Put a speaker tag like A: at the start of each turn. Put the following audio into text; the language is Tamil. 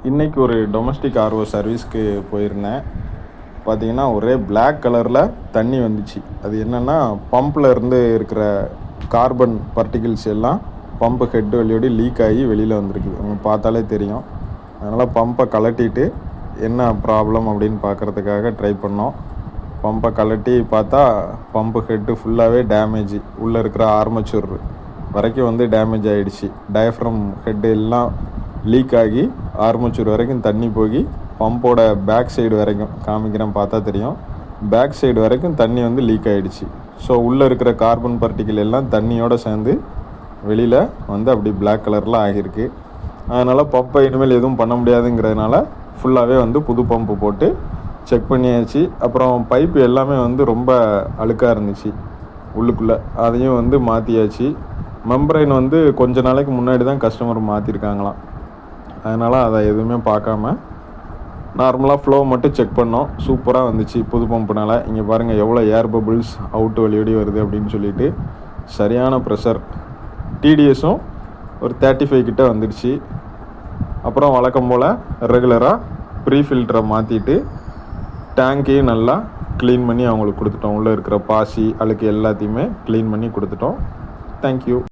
A: இன்றைக்கி ஒரு டொமஸ்டிக் ஆர்ஓ சர்வீஸ்க்கு போயிருந்தேன். பார்த்தீங்கன்னா ஒரே பிளாக் கலரில் தண்ணி வந்துச்சு. அது என்னென்னா பம்பில் இருந்து இருக்கிற கார்பன் பார்ட்டிகிள்ஸ் எல்லாம் பம்பு ஹெட் வழியோடு லீக் ஆகி வெளியில் வந்திருக்குது. உங்களுக்கு பார்த்தாலே தெரியும். அதனால் பம்பை கழட்டிட்டு என்ன ப்ராப்ளம் அப்படின்னு பார்க்குறதுக்காக ட்ரை பண்ணோம். பம்பை கழட்டி பார்த்தா பம்பு ஹெட்டு ஃபுல்லாகவே டேமேஜ், உள்ளே இருக்கிற ஆர்மச்சூர் வரைக்கும் வந்து டேமேஜ் ஆகிடுச்சு. டயஃப்ரம் ஹெட்டு எல்லாம் லீக் ஆகி ஆர்மச்சூர் வரைக்கும் தண்ணி போய் பம்போட பேக் சைடு வரைக்கும் காமிக்கிறேன், பார்த்தா தெரியும். பேக் சைடு வரைக்கும் தண்ணி வந்து லீக் ஆகிடுச்சு. ஸோ உள்ளே இருக்கிற கார்பன் பார்ட்டிகிள் எல்லாம் தண்ணியோடு சேர்ந்து வெளியில் வந்து அப்படி பிளாக் கலரில் ஆகியிருக்கு. அதனால் பம்பை இனிமேல் எதுவும் பண்ண முடியாதுங்கிறதுனால ஃபுல்லாகவே வந்து புது பம்பு போட்டு செக் பண்ணியாச்சு. அப்புறம் பைப்பு எல்லாமே வந்து ரொம்ப அழுக்காக இருந்துச்சு உள்ளுக்குள்ளே, அதையும் வந்து மாற்றியாச்சு. மெம்பரைன் வந்து கொஞ்ச நாளைக்கு முன்னாடி தான் கஸ்டமர் மாற்றிருக்காங்களாம். அதனால் அதை எதுவுமே பார்க்காம நார்மலாக ஃப்ளோ மட்டும் செக் பண்ணோம். சூப்பராக வந்துச்சு புது பம்புனால். இங்கே பாருங்கள் எவ்வளோ ஏர் பபிள்ஸ் அவுட்டு வழியோடி வருது அப்படின்னு சொல்லிட்டு. சரியான ப்ரெஷர். டிடிஎஸும் ஒரு 35 கிட்ட வந்துடுச்சு. அப்புறம் வழக்கம் போல் ரெகுலராக ப்ரீ ஃபில்டரை மாற்றிட்டு டேங்கையும் நல்லா க்ளீன் பண்ணி அவங்களுக்கு கொடுத்துட்டோம். உள்ளே இருக்கிற பாசி அழுக்கு எல்லாத்தையுமே க்ளீன் பண்ணி கொடுத்துட்டோம். தேங்க்யூ.